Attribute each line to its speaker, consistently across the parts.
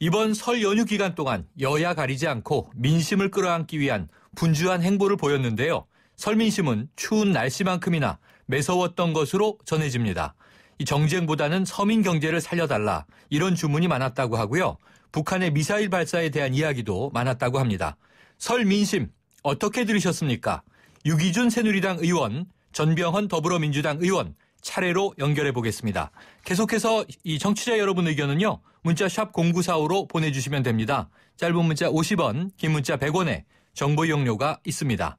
Speaker 1: 이번 설 연휴 기간 동안 여야 가리지 않고 민심을 끌어안기 위한 분주한 행보를 보였는데요. 설 민심은 추운 날씨만큼이나 매서웠던 것으로 전해집니다. 이 정쟁보다는 서민 경제를 살려달라 이런 주문이 많았다고 하고요. 북한의 미사일 발사에 대한 이야기도 많았다고 합니다. 설 민심 어떻게 들으셨습니까? 유기준 새누리당 의원, 전병헌 더불어민주당 의원 차례로 연결해 보겠습니다. 계속해서 이 청취자 여러분 의견은요. 문자 샵 0945로 보내주시면 됩니다. 짧은 문자 50원, 긴 문자 100원에 정보 이용료가 있습니다.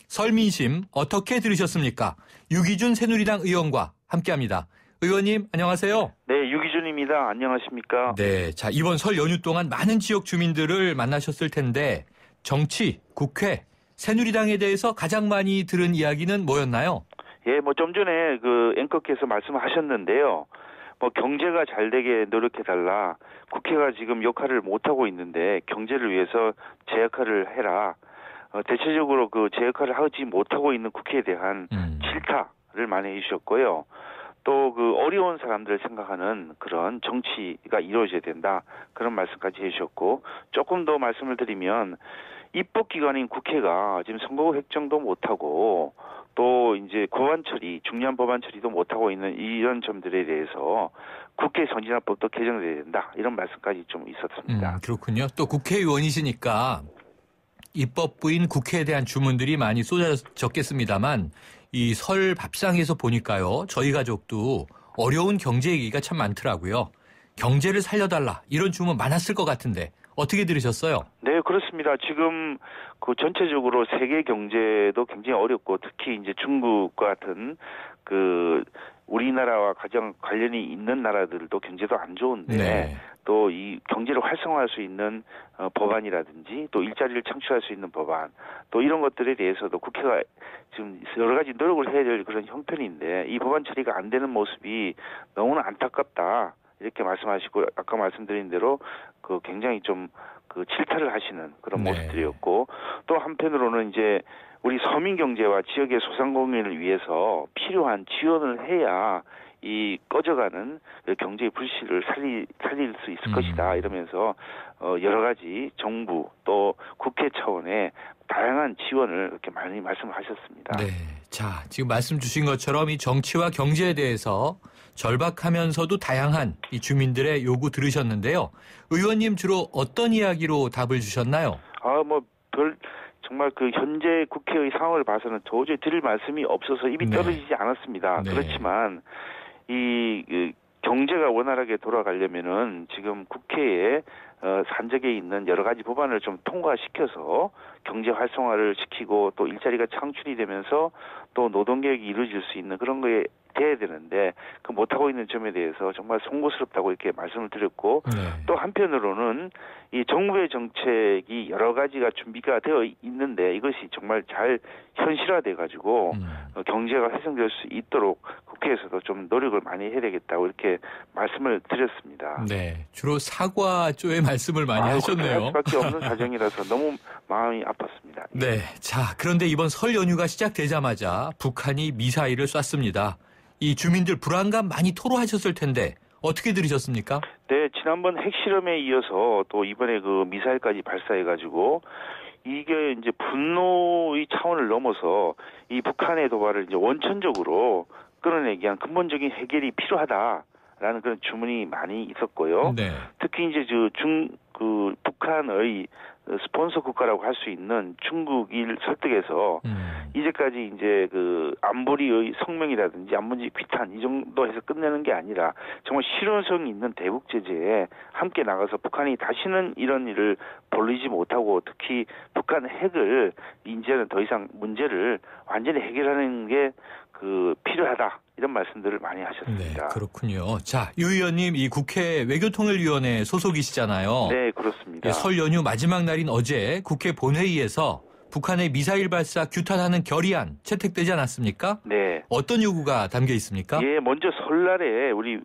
Speaker 1: 설 민심 어떻게 들으셨습니까? 유기준 새누리당 의원과 함께합니다. 의원님 안녕하세요.
Speaker 2: 네, 유기준입니다. 안녕하십니까?
Speaker 1: 네, 자 이번 설 연휴 동안 많은 지역 주민들을 만나셨을 텐데 정치, 국회, 새누리당에 대해서 가장 많이 들은 이야기는 뭐였나요?
Speaker 2: 예, 좀 전에 그 앵커께서 말씀하셨는데요. 경제가 잘 되게 노력해달라. 국회가 지금 역할을 못하고 있는데 경제를 위해서 제 역할을 해라. 대체적으로 그 제 역할을 하지 못하고 있는 국회에 대한 질타를 많이 해주셨고요. 또 그 어려운 사람들을 생각하는 그런 정치가 이루어져야 된다. 그런 말씀까지 해주셨고, 조금 더 말씀을 드리면 입법기관인 국회가 지금 선거 획정도 못하고 또 이제 법안 처리, 중요한 법안 처리도 못하고 있는 이런 점들에 대해서 국회 선진화법도 개정돼야 된다. 이런 말씀까지 좀 있었습니다.
Speaker 1: 그렇군요. 또 국회의원이시니까 입법부인 국회에 대한 주문들이 많이 쏟아졌겠습니다만 이 설 밥상에서 보니까요. 저희 가족도 어려운 경제 얘기가 참 많더라고요. 경제를 살려달라 이런 주문 많았을 것 같은데 어떻게 들으셨어요?
Speaker 2: 네, 그렇습니다. 지금 그 전체적으로 세계 경제도 굉장히 어렵고 특히 이제 중국 같은 그 우리나라와 가장 관련이 있는 나라들도 경제도 안 좋은데
Speaker 1: 네.
Speaker 2: 또 이 경제를 활성화할 수 있는 법안이라든지 또 일자리를 창출할 수 있는 법안 또 이런 것들에 대해서도 국회가 지금 여러 가지 노력을 해야 될 그런 형편인데 이 법안 처리가 안 되는 모습이 너무나 안타깝다. 이렇게 말씀하시고 아까 말씀드린 대로 그 굉장히 좀 그 질타를 하시는 그런
Speaker 1: 네.
Speaker 2: 모습들이었고 또 한편으로는 이제 우리 서민 경제와 지역의 소상공인을 위해서 필요한 지원을 해야 이 꺼져가는 경제의 불씨를 살릴 수 있을 것이다 이러면서 여러 가지 정부 또 국회 차원의 다양한 지원을 이렇게 많이 말씀하셨습니다.
Speaker 1: 네, 자 지금 말씀 주신 것처럼 이 정치와 경제에 대해서 절박하면서도 다양한 이 주민들의 요구 들으셨는데요. 의원님 주로 어떤 이야기로 답을 주셨나요?
Speaker 2: 정말 그 현재 국회의 상황을 봐서는 도저히 드릴 말씀이 없어서 입이 떨어지지 않았습니다.
Speaker 1: 네.
Speaker 2: 그렇지만 이 경제가 원활하게 돌아가려면은 지금 국회에 산적에 있는 여러 가지 법안을 좀 통과시켜서 경제 활성화를 시키고 또 일자리가 창출이 되면서 또 노동개혁이 이루어질 수 있는 그런 거에 돼야 되는데 그 못하고 있는 점에 대해서 정말 송구스럽다고 이렇게 말씀을 드렸고 또 한편으로는 이 정부의 정책이 여러 가지가 준비가 되어 있는데 이것이 정말 잘 현실화돼 가지고 경제가 회생될 수 있도록 국회에서도 좀 노력을 많이 해야 되겠다고 이렇게 말씀을 드렸습니다.
Speaker 1: 네, 주로 사과 쪽의 말씀을 많이 하셨네요.
Speaker 2: 할 수밖에 없는 사정이라서 너무 마음이 아팠습니다.
Speaker 1: 네, 자 그런데 이번 설 연휴가 시작되자마자 북한이 미사일을 쐈습니다. 이 주민들 불안감 많이 토로하셨을 텐데 어떻게 들으셨습니까?
Speaker 2: 네, 지난번 핵실험에 이어서 또 이번에 그 미사일까지 발사해가지고 이게 이제 분노의 차원을 넘어서 이 북한의 도발을 이제 원천적으로 끌어내기 위한 근본적인 해결이 필요하다라는 그런 주문이 많이 있었고요.
Speaker 1: 네.
Speaker 2: 특히 이제 북한의 스폰서 국가라고 할 수 있는 중국을 설득해서 이제까지 이제 그 안보리의 성명이라든지 안보리 귀탄 이 정도 해서 끝내는 게 아니라 정말 실효성 있는 대북 제재에 함께 나가서 북한이 다시는 이런 일을 벌이지 못하고 특히 북한 핵을 이제는 더 이상 문제를 완전히 해결하는 게 그 필요하다. 이런 말씀들을 많이 하셨습니다.
Speaker 1: 네, 그렇군요. 자, 유 의원님 이 국회 외교통일위원회 소속이시잖아요.
Speaker 2: 네, 그렇습니다.
Speaker 1: 설 연휴 마지막 날인 어제 국회 본회의에서 북한의 미사일 발사 규탄하는 결의안 채택되지 않았습니까?
Speaker 2: 네.
Speaker 1: 어떤 요구가 담겨 있습니까?
Speaker 2: 예, 먼저 설날에 우리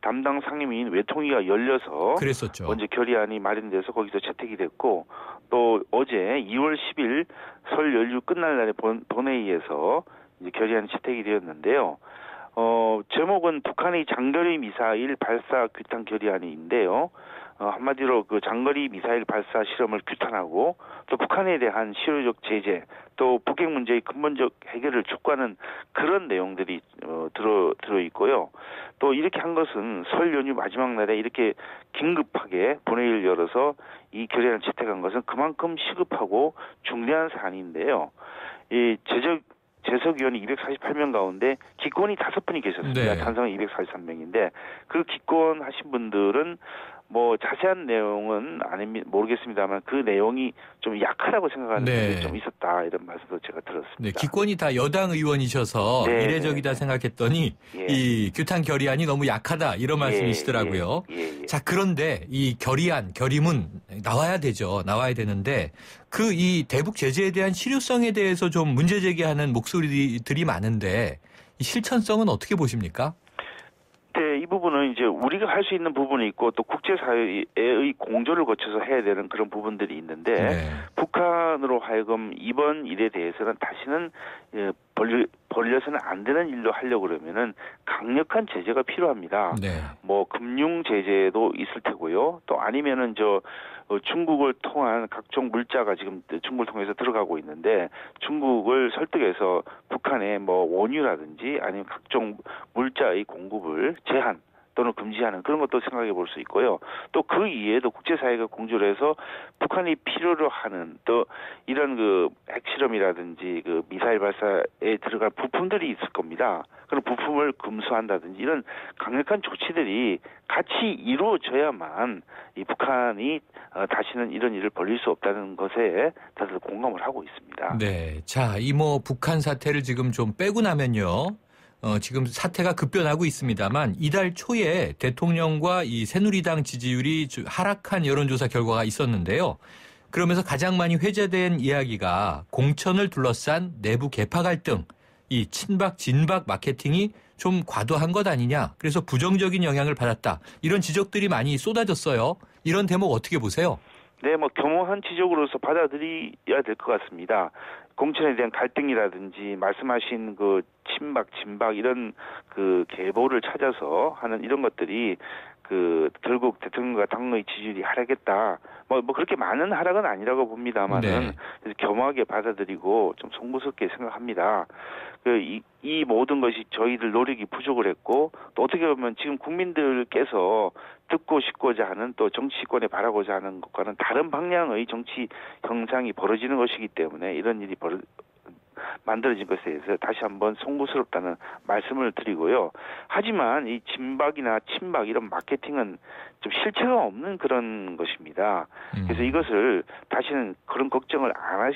Speaker 2: 담당 상임위인 외통위가 열려서
Speaker 1: 그랬었죠.
Speaker 2: 먼저 결의안이 마련돼서 거기서 채택이 됐고 또 어제 2월 10일 설 연휴 끝날 날에 본회의에서 이제 결의안이 채택이 되었는데요. 제목은 북한의 장거리 미사일 발사 규탄 결의안인데요. 한마디로 그 장거리 미사일 발사 실험을 규탄하고 또 북한에 대한 실효적 제재 또 북핵 문제의 근본적 해결을 촉구하는 그런 내용들이 들어 있고요. 또 이렇게 한 것은 설 연휴 마지막 날에 이렇게 긴급하게 본회의를 열어서 이 결의안을 채택한 것은 그만큼 시급하고 중대한 사안인데요. 이 재석위원이 248명 가운데 기권이 5분이 계셨습니다.
Speaker 1: 네.
Speaker 2: 찬성은 243명인데 그 기권하신 분들은 뭐 자세한 내용은 모르겠습니다만 그 내용이 좀 약하다고 생각하는 분들이 좀 있었다 이런 말씀도 제가 들었습니다.
Speaker 1: 네, 기권이 다 여당 의원이셔서
Speaker 2: 네,
Speaker 1: 이례적이다 생각했더니 이 규탄 결의안이 너무 약하다 이런 말씀이시더라고요. 자, 그런데 이 결의문 나와야 되죠. 나와야 되는데 그 이 대북 제재에 대한 실효성에 대해서 좀 문제 제기하는 목소리들이 많은데 이 실천성은 어떻게 보십니까?
Speaker 2: 네, 이 부분은 이제 우리가 할 수 있는 부분이 있고 또 국제사회의 공조를 거쳐서 해야 되는 그런 부분들이 있는데 북한으로 하여금 이번 일에 대해서는 다시는 벌려서는 안 되는 일로 하려고 그러면은 강력한 제재가 필요합니다.
Speaker 1: 네.
Speaker 2: 뭐 금융 제재도 있을 테고요. 또 아니면은 중국을 통한 각종 물자가 지금 중국을 통해서 들어가고 있는데 중국을 설득해서 북한의 뭐 원유라든지 아니면 각종 물자의 공급을 제한 또는 금지하는 그런 것도 생각해 볼 수 있고요. 또 그 이외에도 국제사회가 공조를 해서 북한이 필요로 하는 또 이런 그 핵실험이라든지 그 미사일 발사에 들어갈 부품들이 있을 겁니다. 그런 부품을 금수한다든지 이런 강력한 조치들이 같이 이루어져야만 이 북한이 다시는 이런 일을 벌일 수 없다는 것에 다들 공감을 하고 있습니다.
Speaker 1: 네. 자, 이 뭐 북한 사태를 지금 좀 빼고 나면요. 지금 사태가 급변하고 있습니다만 이달 초에 대통령과 이 새누리당 지지율이 하락한 여론조사 결과가 있었는데요. 그러면서 가장 많이 회자된 이야기가 공천을 둘러싼 내부 계파 갈등, 이 친박 진박 마케팅이 좀 과도한 것 아니냐. 그래서 부정적인 영향을 받았다. 이런 지적들이 많이 쏟아졌어요. 이런 대목 어떻게 보세요?
Speaker 2: 네, 뭐 겸허한 지적으로서 받아들여야 될 것 같습니다. 공천에 대한 갈등이라든지 말씀하신 그 친박, 진박 이런 그 계보를 찾아서 하는 이런 것들이 그 결국 대통령과 당의 지지율이 하락했다. 뭐 그렇게 많은 하락은 아니라고 봅니다만은 그래서 겸허하게 받아들이고 좀 송구스럽게 생각합니다. 이 모든 것이 저희들 노력이 부족을 했고 또 어떻게 보면 지금 국민들께서 듣고 싶고자 하는 또 정치권에 바라고자 하는 것과는 다른 방향의 정치 형상이 벌어지는 것이기 때문에 이런 일이 만들어진 것에 대해서 다시 한번 송구스럽다는 말씀을 드리고요. 하지만 이 진박이나 친박 이런 마케팅은 좀 실체가 없는 그런 것입니다. 그래서 이것을 다시는 그런 걱정을 안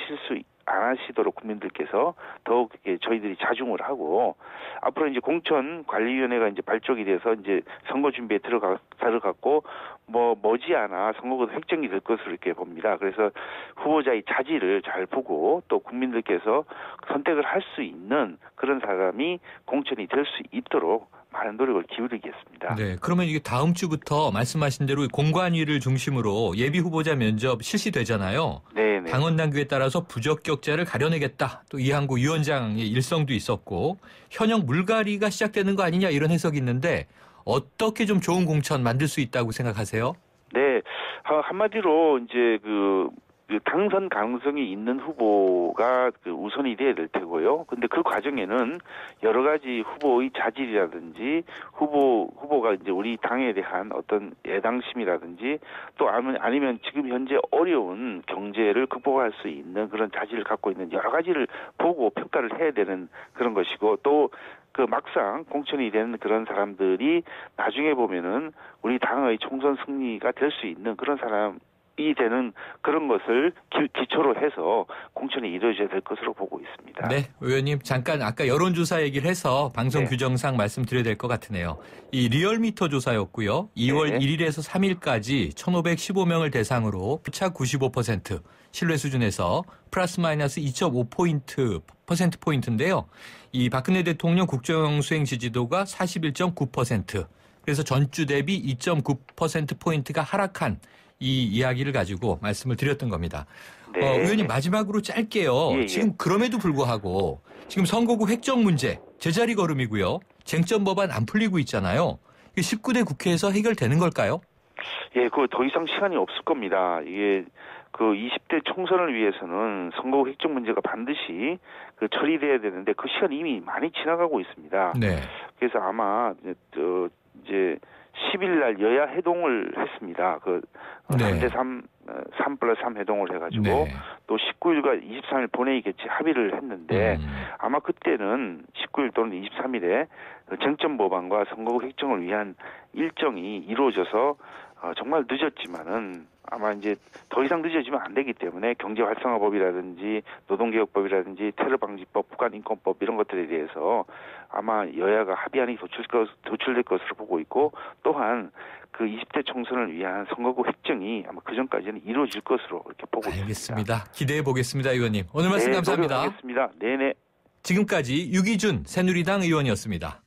Speaker 2: 하시도록 국민들께서 더욱 저희들이 자중을 하고 앞으로 이제 공천관리위원회가 이제 발족이 돼서 이제 선거 준비에 들어갔고 머지않아 선거가 획정이 될 것으로 이렇게 봅니다. 그래서 후보자의 자질을 잘 보고 또 국민들께서 선택을 할 수 있는 그런 사람이 공천이 될 수 있도록 많은 노력을 기울이겠습니다.
Speaker 1: 네, 그러면 이게 다음 주부터 말씀하신 대로 공관위를 중심으로 예비 후보자 면접 실시되잖아요.
Speaker 2: 네.
Speaker 1: 당원 당규에 따라서 부적격자를 가려내겠다. 또 이항구 위원장의 일성도 있었고 현역 물갈이가 시작되는 거 아니냐 이런 해석이 있는데 어떻게 좀 좋은 공천 만들 수 있다고 생각하세요?
Speaker 2: 네, 한마디로 이제 그 당선 가능성이 있는 후보가 우선이 돼야 될 테고요. 근데 그 과정에는 여러 가지 후보의 자질이라든지 후보가 이제 우리 당에 대한 어떤 애당심이라든지 또 아니면 지금 현재 어려운 경제를 극복할 수 있는 그런 자질을 갖고 있는 여러 가지를 보고 평가를 해야 되는 그런 것이고 또 막상 공천이 되는 그런 사람들이 나중에 보면은 우리 당의 총선 승리가 될 수 있는 그런 사람이 되는 그런 것을 기초로 해서 공천이 이루어져야 될 것으로 보고 있습니다.
Speaker 1: 네, 의원님 잠깐 아까 여론조사 얘기를 해서 방송 규정상 말씀드려야 될 것 같으네요. 이 리얼미터 조사였고요. 2월 1일에서 3일까지 1,515명을 대상으로 표차 95% 신뢰 수준에서 플러스 마이너스 2.5%포인트인데요. 이 박근혜 대통령 국정수행 지지도가 41.9%. 그래서 전주 대비 2.9%포인트가 하락한 이 이야기를 가지고 말씀을 드렸던 겁니다.
Speaker 2: 네.
Speaker 1: 의원님 마지막으로 짧게요. 지금 그럼에도 불구하고 지금 선거구 획정 문제 제자리 걸음이고요. 쟁점 법안 안 풀리고 있잖아요. 19대 국회에서 해결되는 걸까요?
Speaker 2: 예, 그 더 이상 시간이 없을 겁니다. 이게 그 20대 총선을 위해서는 선거구 획정 문제가 반드시 그 처리돼야 되는데 그 시간이 이미 많이 지나가고 있습니다.
Speaker 1: 네.
Speaker 2: 그래서 아마 이제 10일 날 여야 회동을 했습니다. 그
Speaker 1: 네.
Speaker 2: 3대3 3+3 회동을 해가지고
Speaker 1: 네.
Speaker 2: 또 19일과 23일 본회의 개최 합의를 했는데 아마 그때는 19일 또는 23일에 쟁점 법안과 선거구 획정을 위한 일정이 이루어져서 정말 늦었지만은 아마 이제 더 이상 늦어지면 안 되기 때문에 경제활성화법이라든지 노동개혁법이라든지 테러방지법, 국가인권법 이런 것들에 대해서 아마 여야가 합의안이 도출될 것으로 보고 있고 또한 그 20대 총선을 위한 선거구 획정이 아마 그 전까지는 이루어질 것으로 이렇게 보고 있습니다.
Speaker 1: 알겠습니다. 기대해 보겠습니다, 의원님. 오늘 말씀 감사합니다.
Speaker 2: 노력하겠습니다. 네네.
Speaker 1: 지금까지 유기준 새누리당 의원이었습니다.